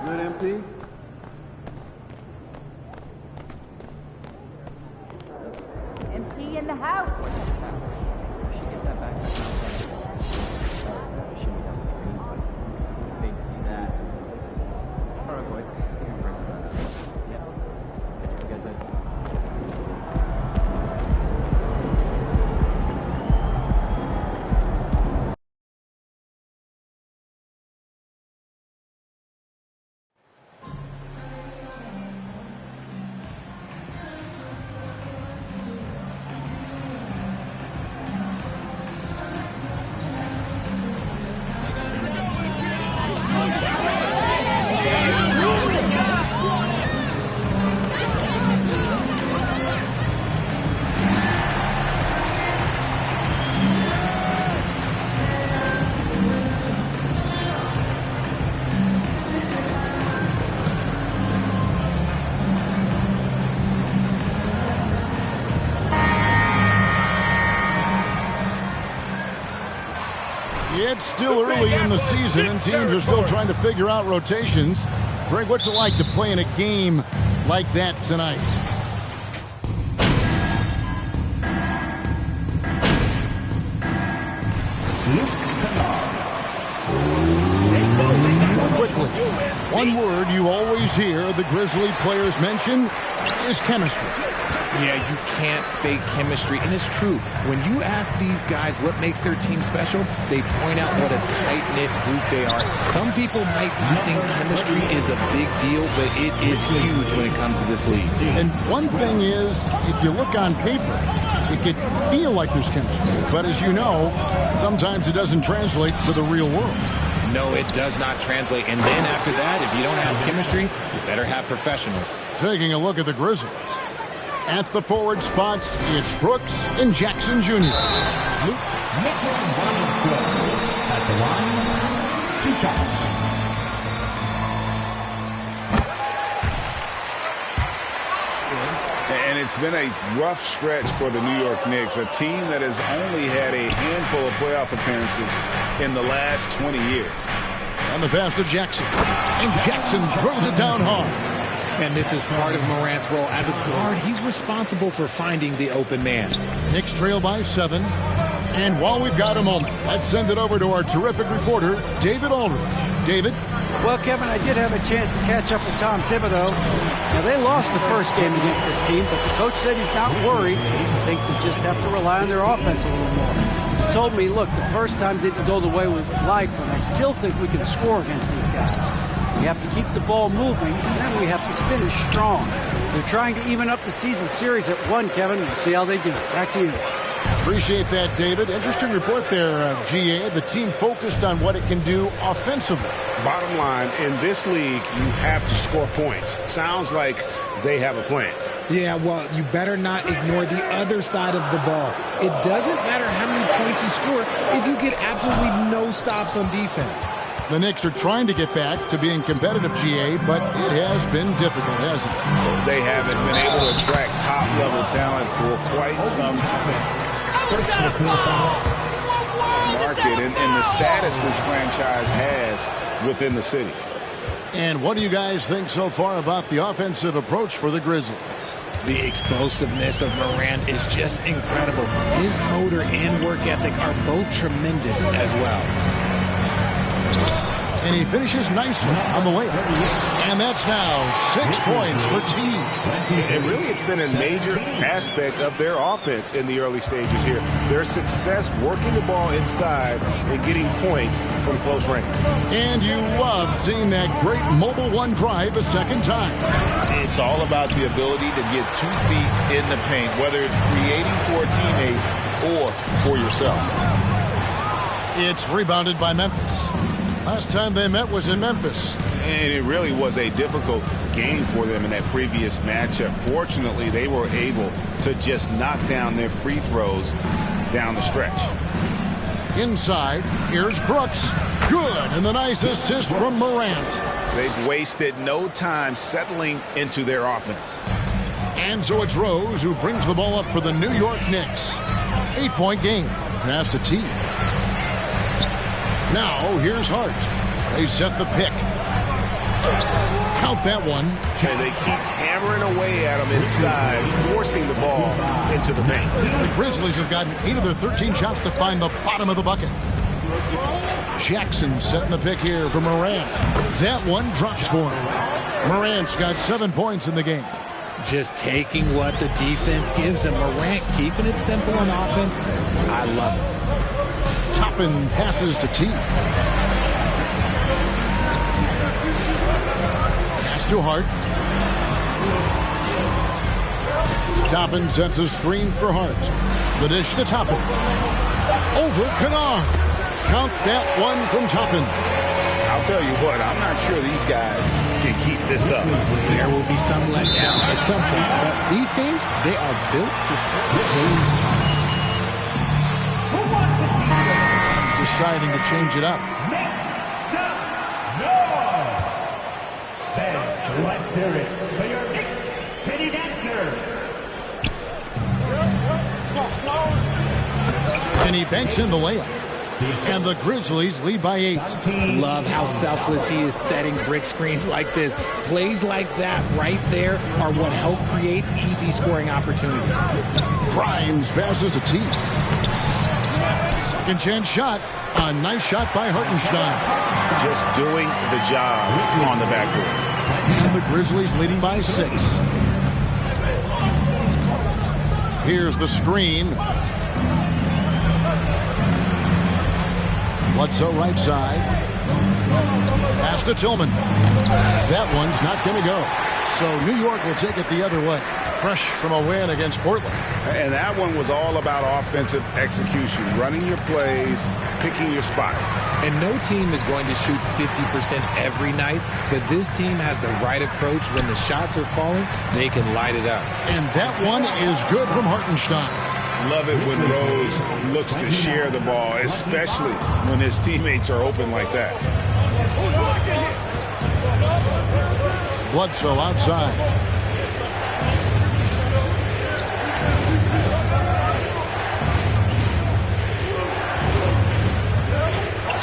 Good, MP. MP in the house. It's still early in the season, and teams are still trying to figure out rotations. Greg, what's it like to play in a game like that tonight? Quickly, one word you always hear the Grizzly players mention is chemistry. Yeah, you can't fake chemistry, and it's true. When you ask these guys what makes their team special, they point out what a tight-knit group they are. Some people might not think chemistry is a big deal, but it is huge when it comes to this league. And one thing is, if you look on paper, it could feel like there's chemistry. But as you know, sometimes it doesn't translate to the real world. No, it does not translate. And then after that, if you don't have chemistry, you better have professionals. Taking a look at the Grizzlies. At the forward spots, it's Brooks and Jackson Jr. Luke. At the line, 2 shots. And it's been a rough stretch for the New York Knicks, a team that has only had a handful of playoff appearances in the last 20 years. And the pass to Jackson. And Jackson throws it down hard. And this is part of Morant's role. As a guard, he's responsible for finding the open man. Knicks trail by 7. And while we've got a moment, let's send it over to our terrific reporter, David Aldridge. David? Well, Kevin, I did have a chance to catch up with Tom Thibodeau. Now, they lost the first game against this team, but the coach said he's not worried. He thinks they just have to rely on their offense a little more. He told me, look, the first time didn't go the way we would like, but I still think we can score against these guys. We have to keep the ball moving, and then we have to finish strong. They're trying to even up the season series at 1, Kevin. We'll see how they do. Back to you. Appreciate that, David. Interesting report there, GA. The team focused on what it can do offensively. Bottom line, in this league, you have to score points. Sounds like they have a plan. Yeah, well, you better not ignore the other side of the ball. It doesn't matter how many points you score if you get absolutely no stops on defense. The Knicks are trying to get back to being competitive, GA, but it has been difficult, hasn't it? They haven't been able to attract top-level talent for quite some market and the status this franchise has within the city. And what do you guys think so far about the offensive approach for the Grizzlies? The explosiveness of Morant is just incredible. His motor and work ethic are both tremendous as well. And he finishes nicely on the layup. And that's now 6 points for team. And really, it's been a major aspect of their offense in the early stages here. Their success working the ball inside and getting points from close range. And you love seeing that great mobile one drive a second time. It's all about the ability to get 2 feet in the paint, whether it's creating for a teammate or for yourself. It's rebounded by Memphis. Last time they met was in Memphis. And it really was a difficult game for them in that previous matchup. Fortunately, they were able to just knock down their free throws down the stretch. Inside, here's Brooks. Good, and the nice assist from Morant. They've wasted no time settling into their offense. And so it's Rose who brings the ball up for the New York Knicks. 8-point game. Pass to T. Now here's Hart. They set the pick. Count that one. And they keep hammering away at him inside, forcing the ball into the paint. The Grizzlies have gotten 8 of their 13 shots to find the bottom of the bucket. Jackson setting the pick here for Morant. That one drops for him. Morant's got 7 points in the game. Just taking what the defense gives him. Morant keeping it simple on offense. I love it. Toppin passes to T. Pass to Hart. Toppin sets a screen for Hart. The dish to Toppin. Over Kennard. Count that one from Toppin. I'll tell you what, I'm not sure these guys can keep this up. There will be some letdown at some point, but these teams, they are built to deciding to change it up. Let's hear it for your Knicks City Dancer. And he banks in the layup. And the Grizzlies lead by 8. Love how selfless he is setting brick screens like this. Plays like that right there are what help create easy scoring opportunities. Grimes passes to T. Second chance shot. A nice shot by Hartenstein. Just doing the job on the backboard. And the Grizzlies leading by 6. Here's the screen. Bledsoe right side. Pass to Tillman. That one's not going to go. So New York will take it the other way. Fresh from a win against Portland. And that one was all about offensive execution. Running your plays, picking your spots. And no team is going to shoot 50% every night, but this team has the right approach. When the shots are falling, they can light it up. And that one is good from Hartenstein. Love it when Rose looks to share the ball, especially when his teammates are open like that. Bledsoe outside.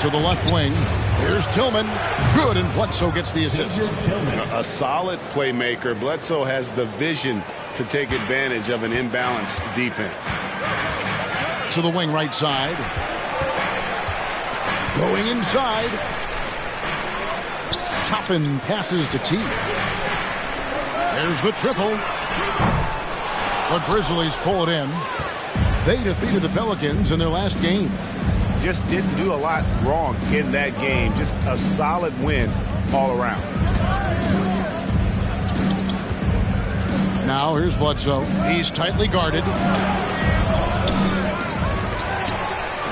To the left wing. Here's Tillman. Good, and Bledsoe gets the assist. A solid playmaker. Bledsoe has the vision to take advantage of an imbalanced defense. To the wing right side. Going inside. Toppin passes to T. There's the triple. The Grizzlies pull it in. They defeated the Pelicans in their last game. Just didn't do a lot wrong in that game. Just a solid win all around. Now here's Bledsoe. He's tightly guarded.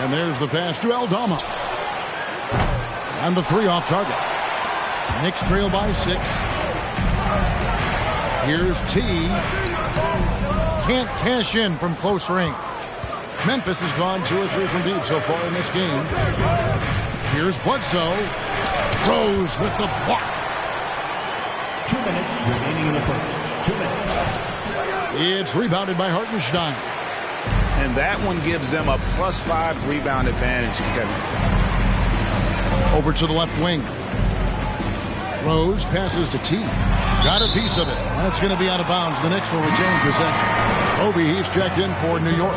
And there's the pass to Aldama. And the 3 off target. Knicks trail by 6. Here's T. Can't cash in from close range. Memphis has gone 2 or 3 from deep so far in this game. Here's Bledsoe. Rose with the block. 2 minutes remaining in the first. 2 minutes. It's rebounded by Hartenstein. And that one gives them a +5 rebound advantage, Kevin. Over to the left wing. Rose passes to T. Got a piece of it. That's going to be out of bounds. The Knicks will retain possession. Roby, he's checked in for New York.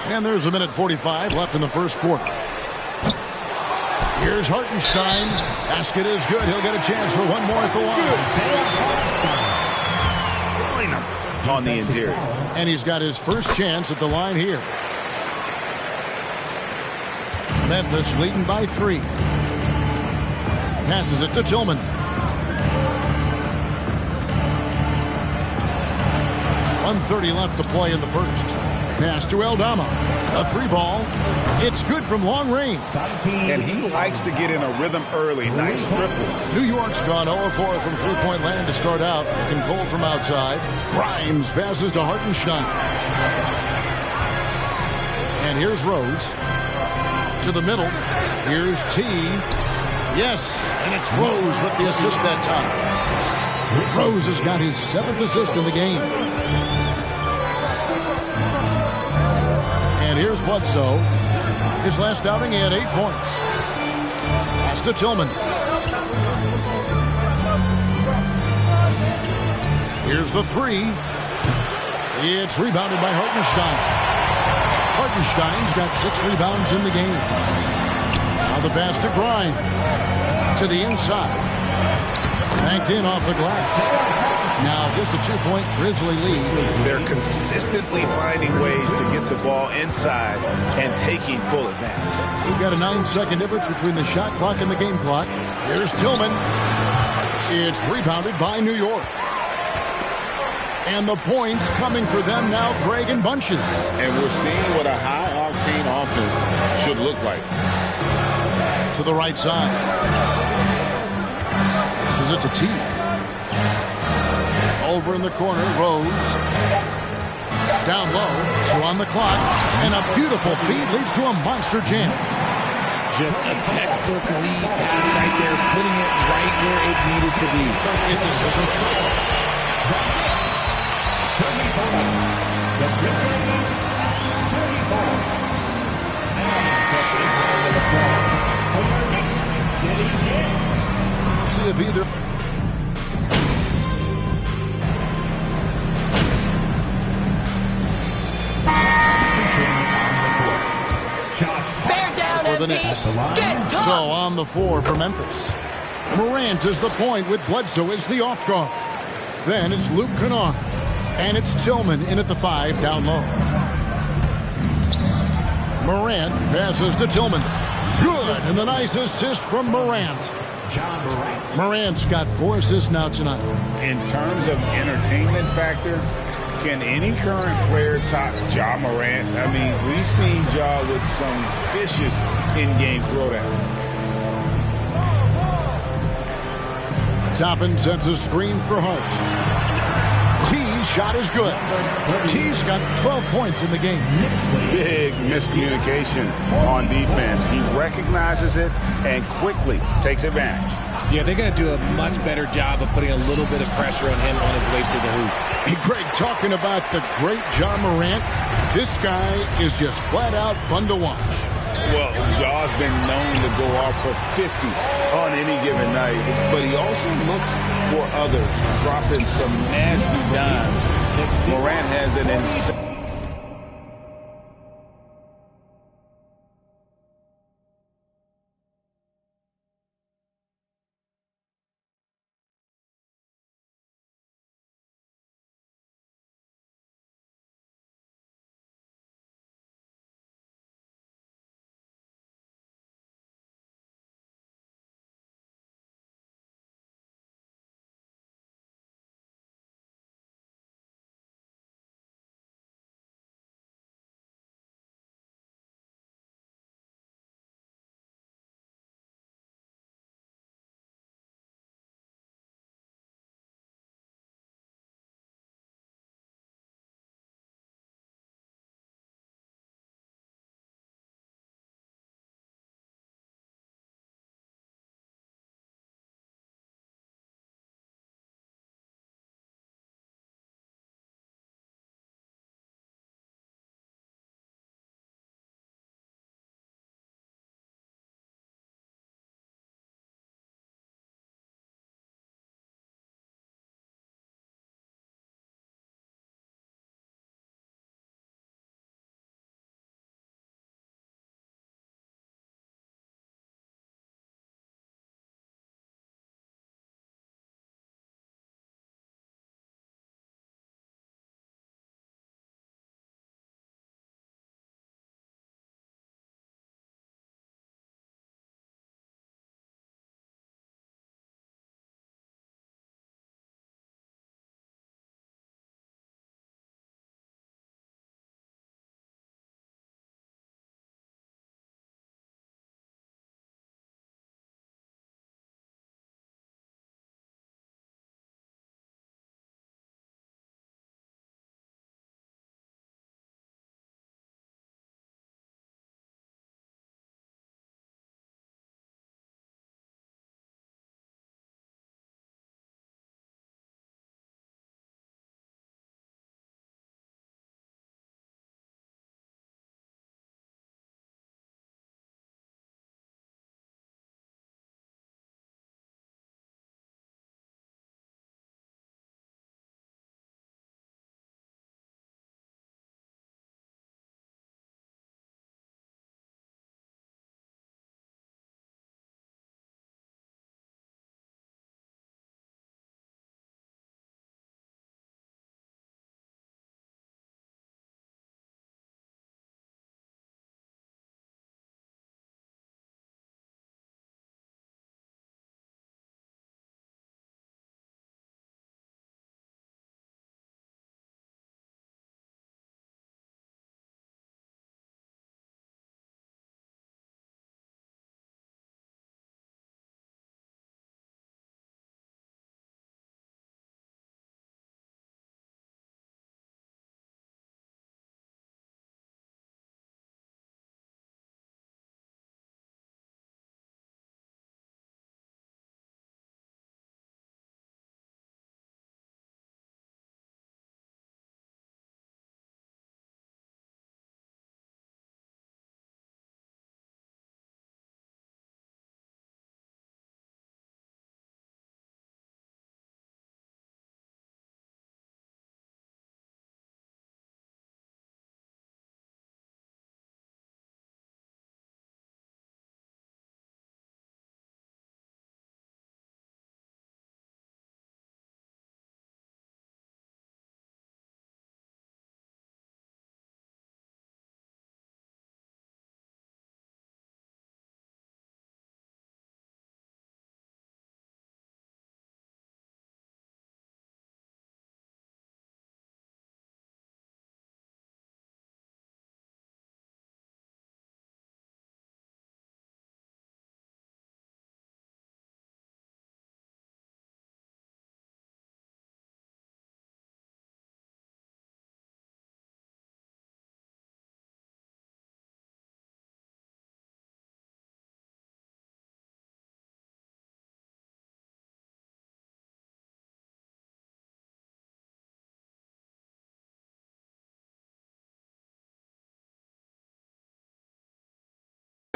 And there's 1:45 left in the first quarter. Here's Hartenstein. Basket is good. He'll get a chance for one more at the line. On the interior. And he's got his first chance at the line here. Memphis leading by 3. Passes it to Tillman. .130 left to play in the first. Pass to Aldama. A 3 ball. It's good from long range. And he likes to get in a rhythm early. Nice triple. New York's gone 0-4 from three-point land to start out. Looking cold from outside. Grimes passes to Hartenstein. And here's Rose. To the middle. Here's T. Yes, and it's Rose with the assist that time. Rose has got his 7th assist in the game. And here's Bledsoe. His last outing, he had 8 points. Pass to Tillman. Here's the 3. It's rebounded by Hartenstein. Hartenstein's got 6 rebounds in the game. Now the pass to Grimes. To the inside. Banked in off the glass. Now just a 2-point Grizzly lead. They're consistently finding ways to get the ball inside and taking full advantage. We've got a 9-second difference between the shot clock and the game clock. Here's Tillman. It's rebounded by New York. And the points coming for them now, Greg and Bunches. And we're seeing what a high-octane offense should look like. To the right side. This is it to T. Over in the corner, Rose. Down low, 2 on the clock. And a beautiful feed leads to a monster jam. Just a textbook lead pass right there, putting it right where it needed to be. It's a see if either Bear down, for the MP. Knicks. Get So gone. on the floor for Memphis. Morant is the point with Bledsoe as the off guard. Then it's Luke Kennard. And it's Tillman in at the 5 down low. Morant passes to Tillman. Good. And the nice assist from Morant. Morant's got 4 assists now tonight. In terms of entertainment factor, can any current player top Ja Morant? I mean, we've seen Ja with some vicious in-game throwdown. Toppin sends a screen for Hart. T's shot is good. T's got 12 points in the game. Big miscommunication on defense. He recognizes it and quickly takes advantage. Yeah, they're going to do a much better job of putting a little bit of pressure on him on his way to the hoop. Hey, Greg, talking about the great Ja Morant, this guy is just flat out fun to watch. Well, Ja's been known to go off for 50 on any given night, but he also looks for others, dropping some nasty dimes. Morant has an insane...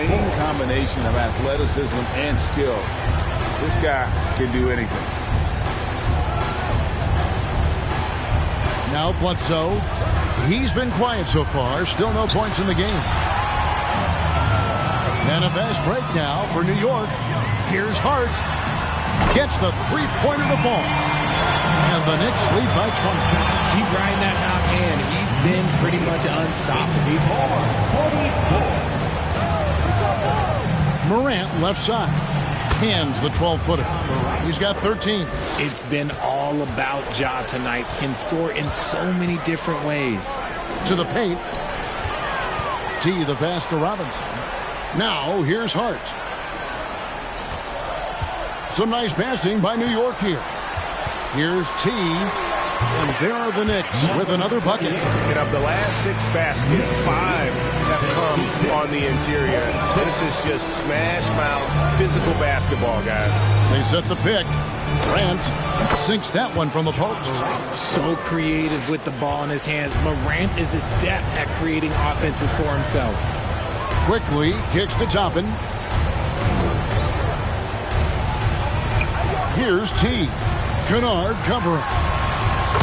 same combination of athleticism and skill. This guy can do anything. Now Bledsoe. He's been quiet so far. Still no points in the game. And a fast break now for New York. Here's Hart. Gets the three-pointer to fall. And the Knicks lead by 20. Keep riding that hot hand. He's been pretty much unstoppable. 44. Morant left side. Hands the 12-footer. He's got 13. It's been all about Ja tonight. Can score in so many different ways. To the paint. T the pass to Robinson. Now here's Hart. Some nice passing by New York here. Here's T. And there are the Knicks with another bucket. And of the last 6 baskets, 5 have come on the interior. This is just smash mouth physical basketball, guys. They set the pick. Grant sinks that one from the post. So creative with the ball in his hands. Morant is adept at creating offenses for himself. Quickly kicks to Toppin. Here's T. Kennard covering.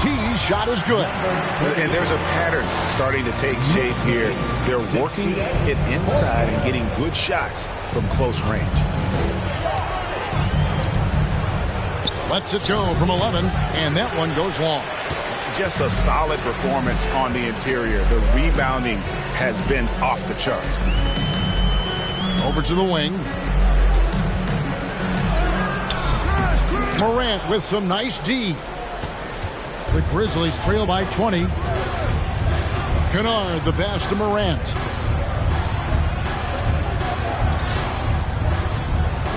T's shot is good. And there's a pattern starting to take shape here. They're working it inside and getting good shots from close range. Lets it go from 11, and that one goes long. Just a solid performance on the interior. The rebounding has been off the charts. Over to the wing. Morant with some nice D. The Grizzlies trail by 20. Kennard the pass to Morant.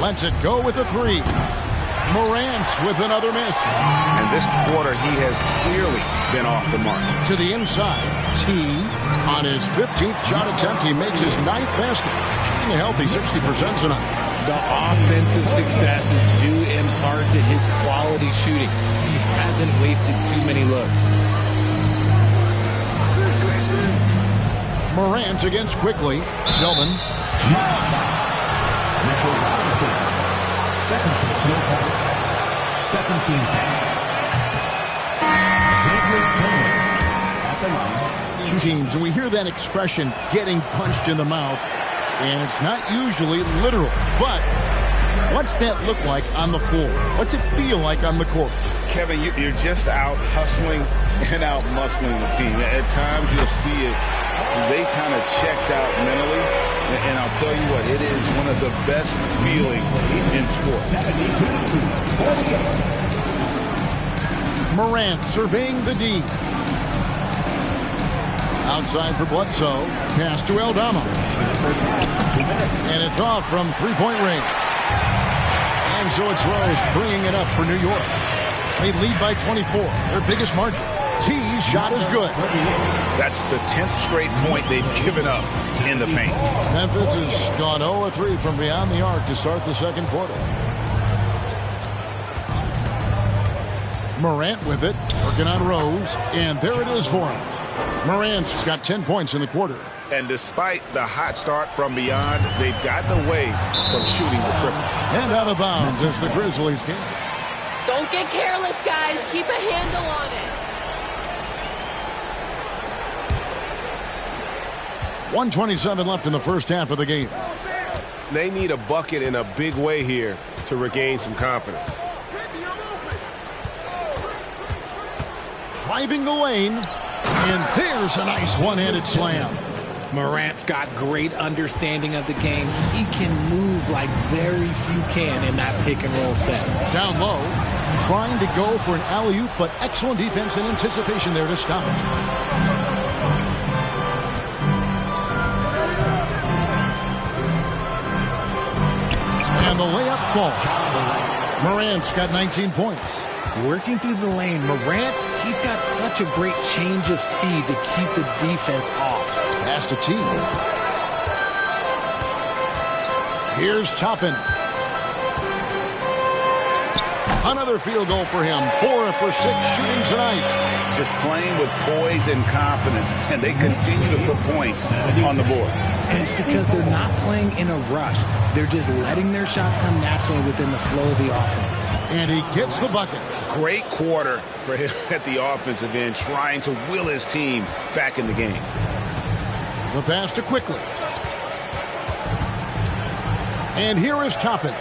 Lets it go with a 3. Morant with another miss. And this quarter, he has clearly been off the mark. To the inside. T on his 15th shot attempt. He makes his 9th basket. Shooting a healthy 60% tonight. The offensive success is due in part to his quality shooting. He hasn't wasted too many looks. Morant against Quickly. Tillman. Second team foul. Two teams, and we hear that expression, getting punched in the mouth, and it's not usually literal. But what's that look like on the floor? What's it feel like on the court? Kevin, you're just out hustling and out muscling the team. At times you'll see it. They kind of checked out mentally. And I'll tell you what, it is one of the best feelings in sports. Morant surveying the D. Outside for Bledsoe. Pass to Aldama. And it's off from three-point range. And so it's Rose bringing it up for New York. They lead by 24. Their biggest margin. T's shot is good. That's the 10th straight point they've given up in the paint. Memphis has gone 0-3 from beyond the arc to start the second quarter. Morant with it, working on Rose, and there it is for him. Morant's got 10 points in the quarter. And despite the hot start from beyond, they've gotten away from shooting the triple. And out of bounds as the Grizzlies game. Don't get careless, guys. Keep a handle on it. 1:27 left in the first half of the game. They need a bucket in a big way here to regain some confidence. Driving the lane, and there's a nice one-handed slam. Morant's got great understanding of the game. He can move like very few can in that pick-and-roll set. Down low, trying to go for an alley-oop, but excellent defense and anticipation there to stop it. And the layup falls. Morant's got 19 points. Working through the lane, Morant, he's got such a great change of speed to keep the defense off. Pass to T. Here's Toppin. Another field goal for him. 4 for 6 shooting tonight. Just playing with poise and confidence, and they continue to put points on the board. And it's because they're not playing in a rush. They're just letting their shots come naturally within the flow of the offense. And he gets the bucket. Great quarter for him at the offensive end, trying to will his team back in the game. The pass to Quickly. And here is Toppin.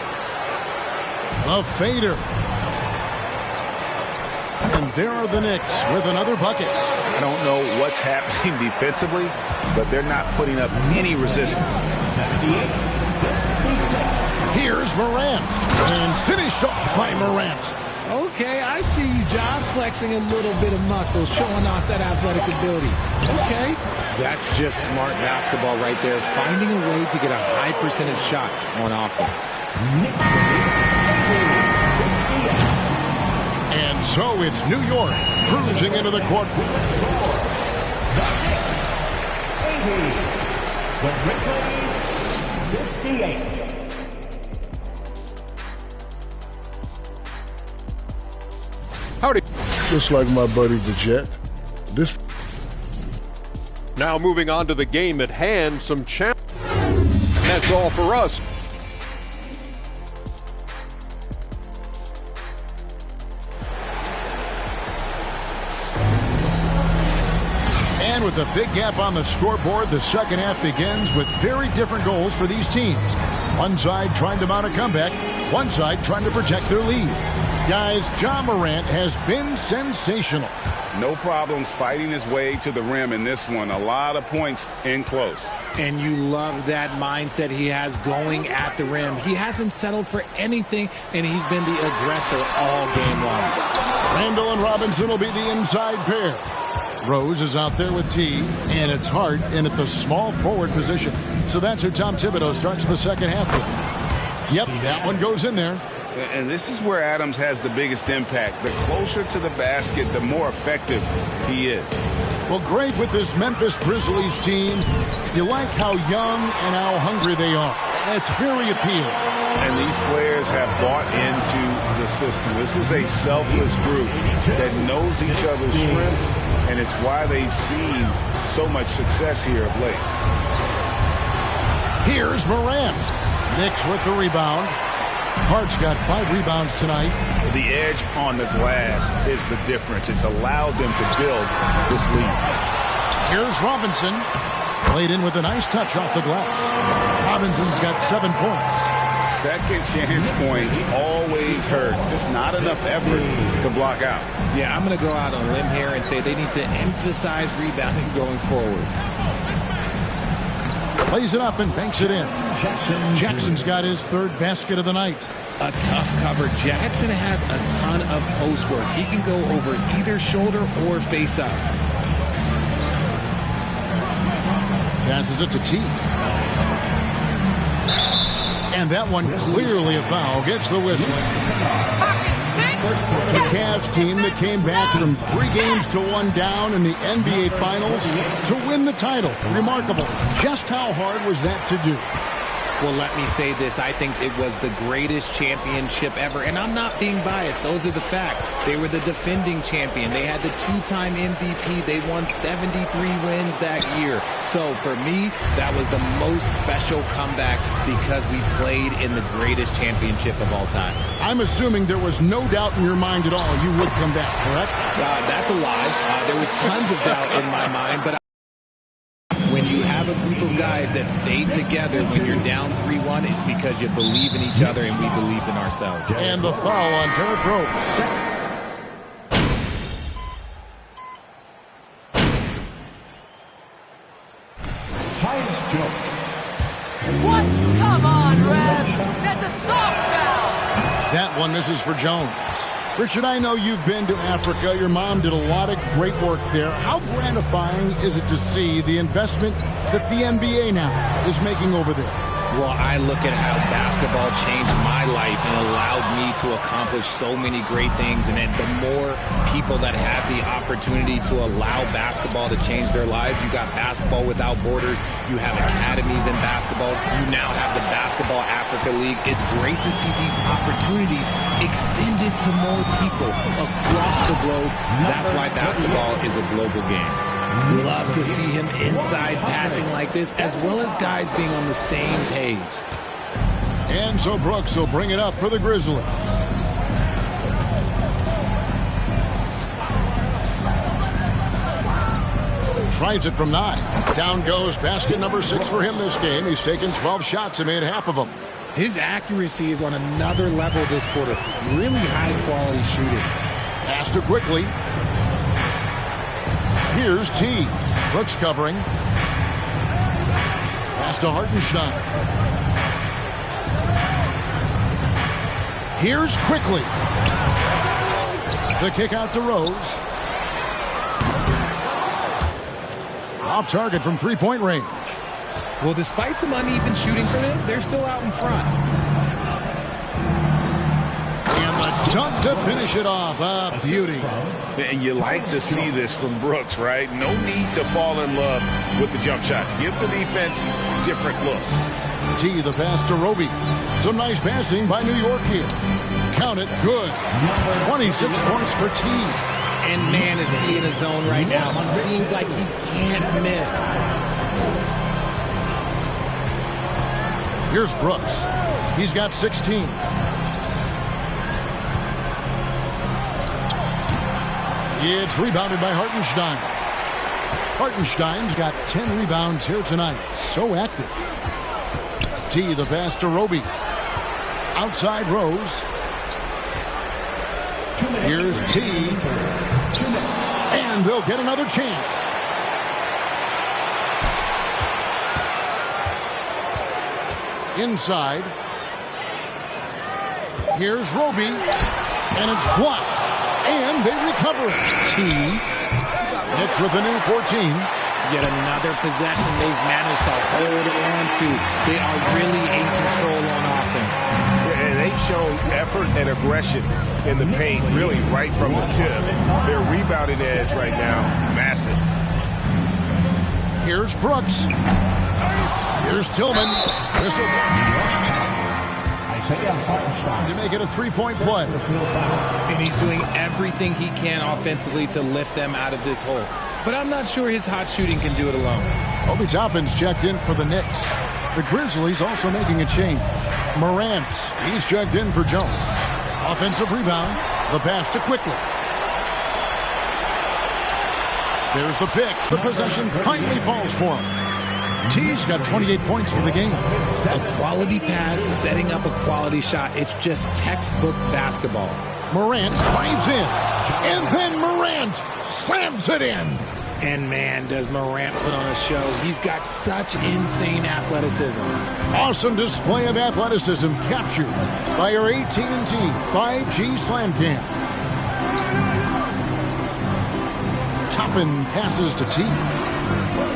The fader. And there are the Knicks with another bucket. I don't know what's happening defensively, but they're not putting up any resistance. Here's Morant. And finished off by Morant. Okay, I see you, John, flexing a little bit of muscle, showing off that athletic ability. Okay. That's just smart basketball right there, finding a way to get a high percentage shot on offense. And so it's New York cruising into the court. The 58. Howdy. Just like my buddy the Jet. This. Now moving on to the game at hand, some champ. That's all for us. And with a big gap on the scoreboard, the second half begins with very different goals for these teams. One side trying to mount a comeback, one side trying to protect their lead. Guys, Ja Morant has been sensational. No problems fighting his way to the rim in this one. A lot of points in close. And you love that mindset he has going at the rim. He hasn't settled for anything, and he's been the aggressor all game long. Randall and Robinson will be the inside pair. Rose is out there with T, and it's Hart in at the small forward position. So that's who Tom Thibodeau starts the second half with. Yep, that one goes in there. And this is where Adams has the biggest impact. The closer to the basket, the more effective he is. Well, great with this Memphis Grizzlies team. You like how young and how hungry they are. It's very appealing. And these players have bought into the system. This is a selfless group that knows each other's strengths, and it's why they've seen so much success here of late. Here's Morant. Knicks with the rebound. Hart's got 5 rebounds tonight. The edge on the glass is the difference. It's allowed them to build this lead. Here's Robinson. Played in with a nice touch off the glass. Robinson's got 7 points. Second chance points always hurt. Just not enough effort to block out. Yeah, I'm going to go out on a limb here and say they need to emphasize rebounding going forward. Plays it up and banks it in. Jackson's got his 3rd basket of the night. A tough cover. Jackson has a ton of post work. He can go over either shoulder or face up. Passes it to T. And that one clearly a foul. Gets the whistle. The Cavs team that came back from 3 games to 1 down in the NBA Finals to win the title. Remarkable. Just how hard was that to do? Well, let me say this. I think it was the greatest championship ever. And I'm not being biased. Those are the facts. They were the defending champion. They had the 2-time MVP. They won 73 wins that year. So for me, that was the most special comeback because we played in the greatest championship of all time. I'm assuming there was no doubt in your mind at all you would come back, correct? That's a lie. There was tons of doubt in my mind, but when you have a group of guys that stay together when you're down 3-1, it's because you believe in each other and we believed in ourselves. And the foul on Derrick Rose. Tyus Jones. What? Come on, Rev. That's a soft foul. That one misses for Jones. Richard, I know you've been to Africa. Your mom did a lot of great work there. How gratifying is it to see the investment that the NBA now is making over there? Well, I look at how basketball changed my life and allowed me to accomplish so many great things. And then the more people that have the opportunity to allow basketball to change their lives, you got Basketball Without Borders, you have academies in basketball, you now have the Basketball Africa League. It's great to see these opportunities extended to more people across the globe. That's why basketball is a global game. Love to see him inside passing like this, as well as guys being on the same page. And so Brooks will bring it up for the Grizzlies. Tries it from 9. Down goes basket number 6 for him this game. He's taken 12 shots and made half of them. His accuracy is on another level this quarter. Really high-quality shooting. Pass to Quickly. Here's T. Brooks covering. Pass to Hartenstein. Here's Quickly. The kick out to Rose. Off target from three-point range. Well, despite some uneven shooting for them, they're still out in front. And the dunk to finish it off. A beauty. And you like to see this from Brooks, right? No need to fall in love with the jump shot. Give the defense different looks. T, the pass to Roby. Some nice passing by New York here. Count it. Good. 26 points for T. And man, is he in a zone right now. Seems like he can't miss. Here's Brooks. He's got 16. It's rebounded by Hartenstein. Hartenstein's got 10 rebounds here tonight. So active. T, the pass to Roby. Outside Rose. Here's T. And they'll get another chance. Inside. Here's Roby. And it's blocked. And they recover it. T. Hits with the new 14. Yet another possession they've managed to hold on to. They are really in control on offense. And they've shown effort and aggression in the paint, really right from the tip. Their rebounding edge right now, massive. Here's Brooks. Here's Tillman. To make it a three-point play. And he's doing everything he can offensively to lift them out of this hole. But I'm not sure his hot shooting can do it alone. Obi Toppin's checked in for the Knicks. The Grizzlies also making a change. Morant, he's checked in for Jones. Offensive rebound. The pass to Quickly. There's the pick. The possession finally falls for him. T's got 28 points for the game. A quality pass, setting up a quality shot. It's just textbook basketball. Morant drives in. And then Morant slams it in. And man, does Morant put on a show. He's got such insane athleticism. Awesome display of athleticism captured by our AT&T 5G Slam Cam. Toppin passes to T.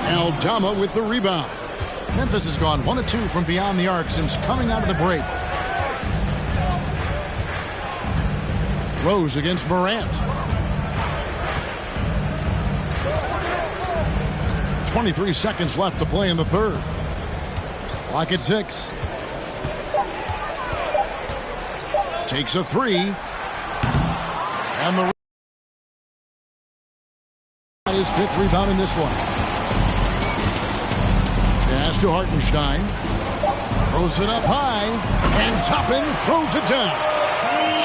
Aldama with the rebound. Memphis has gone 1 of 2 from beyond the arc since coming out of the break. Rose against Morant. 23 seconds left to play in the third. Clock at 6. Takes a 3. And the his 5th rebound in this one. Pass to Hartenstein. Throws it up high. And Toppin throws it down.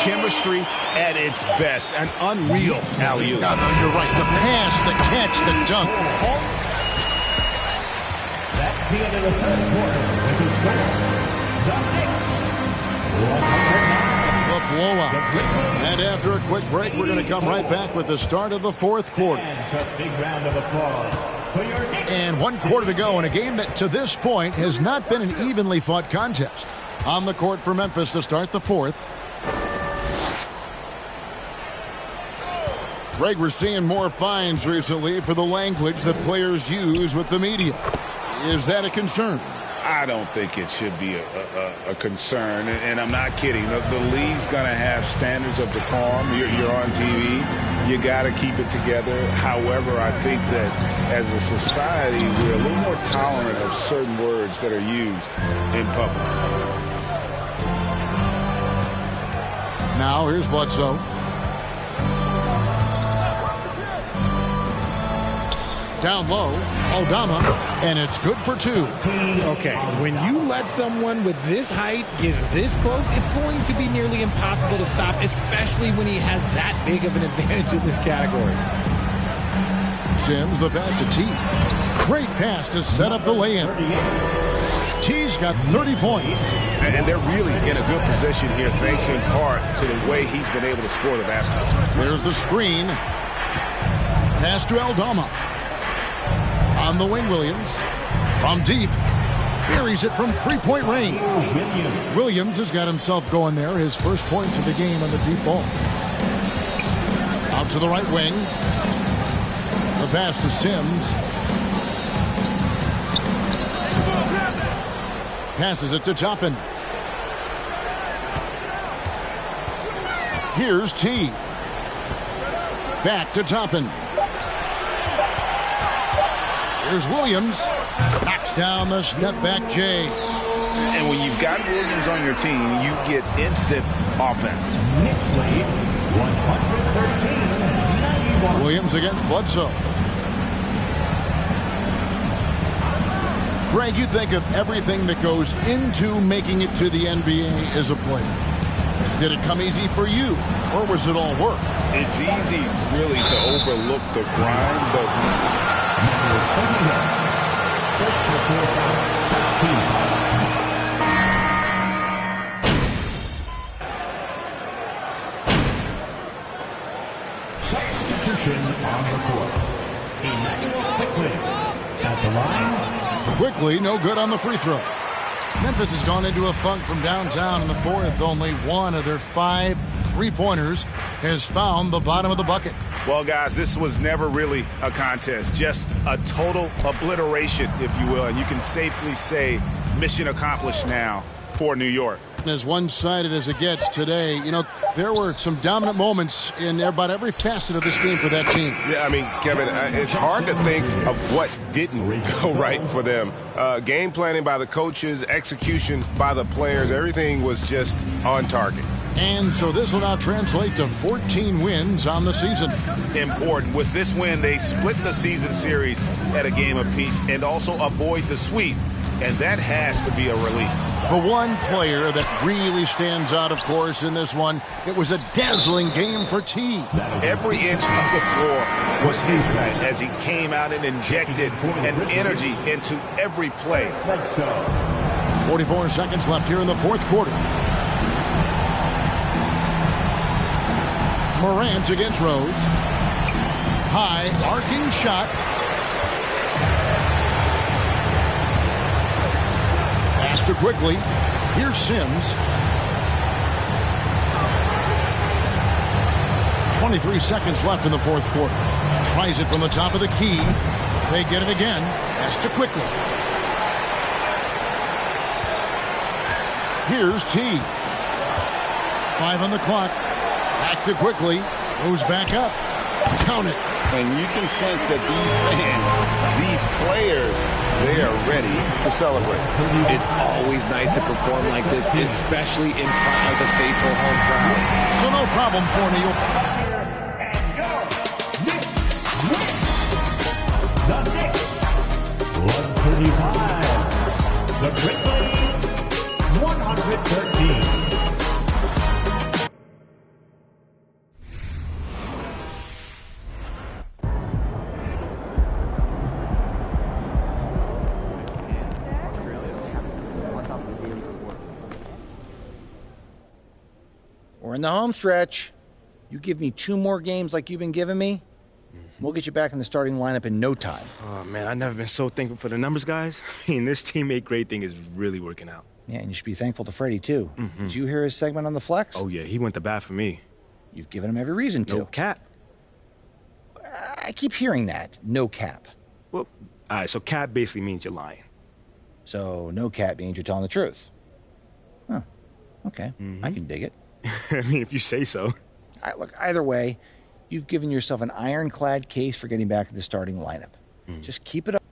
Chemistry at its best. An unreal alley-oop. No, you're right. The pass, the catch, the dunk. That's the end of the third quarter. With the score, the Knicks. The blowout. And after a quick break, we're going to come right back with the start of the fourth quarter. A big round of applause for your Knicks. And 1 quarter to go in a game that to this point has not been an evenly fought contest. On the court for Memphis to start the fourth. Greg, we're seeing more fines recently for the language that players use with the media. Is that a concern? I don't think it should be a concern, and I'm not kidding. The league's going to have standards of decorum. You're on TV. You got to keep it together. However, I think that as a society, we're a little more tolerant of certain words that are used in public. Now here's Bledsoe. Down low, Aldama, and it's good for 2. Okay, when you let someone with this height get this close, it's going to be nearly impossible to stop, especially when he has that big of an advantage in this category. Sims, the pass to T. Great pass to set up the lay-in. T's got 30 points. And they're really in a good position here, thanks in part to the way he's been able to score the basketball. There's the screen. Pass to Aldama. On the wing, Williams. From deep. Buries it from three-point range. Williams has got himself going there. His first points of the game on the deep ball. Out to the right wing. The pass to Sims. Passes it to Toppin. Here's T. Back to Toppin. Here's Williams. Knocks down the step-back J. And when you've got Williams on your team, you get instant offense. Next lead, 113-91. Williams against Bledsoe. Greg, you think of everything that goes into making it to the NBA as a player. Did it come easy for you, or was it all work? It's easy, really, to overlook the grind, but... Substitution on the court. Emmanuel Quickly at the line. Quickly, no good on the free throw. Memphis has gone into a funk from downtown in the fourth. Only one of their 5 3-pointers has found the bottom of the bucket. Well, guys, this was never really a contest, just a total obliteration, if you will. And you can safely say mission accomplished now for New York. As one-sided as it gets today, you know, there were some dominant moments in about every facet of this game for that team. Yeah, I mean, Kevin, it's hard to think of what didn't go right for them. Game planning by the coaches, execution by the players, everything was just on target. And so this will now translate to 14 wins on the season. Important. With this win, they split the season series at a game apiece and also avoid the sweep. And that has to be a relief. The one player that really stands out, of course, in this one, it was a dazzling game for T. Every inch of the floor was his night as he came out and injected an energy into every play. 44 seconds left here in the fourth quarter. Morant against Rose. High, arcing shot. Pass to Quickly. Here's Sims. 23 seconds left in the fourth quarter. Tries it from the top of the key. They get it again. Pass to Quickly. Here's T. 5 on the clock. Back to Quickly. Goes back up. Count it. And you can sense that these fans, these players, they are ready to celebrate. It's always nice to perform like this, especially in front of the faithful home crowd. So no problem for New York. The Knicks, 135. The Grizzlies, 113. We're in the home stretch. You give me 2 more games like you've been giving me, we'll get you back in the starting lineup in no time. Oh, man, I've never been so thankful for the numbers, guys. I mean, this teammate grade thing is really working out. Yeah, and you should be thankful to Freddie, too. Did you hear his segment on the flex? Oh, yeah, he went to bat for me. You've given him every reason to. No cap. I keep hearing that. No cap. Well, all right, so cap basically means you're lying. So no cat means you're telling the truth. Huh. Okay. I can dig it. I mean, if you say so. Look, either way, you've given yourself an ironclad case for getting back to the starting lineup. Just keep it up.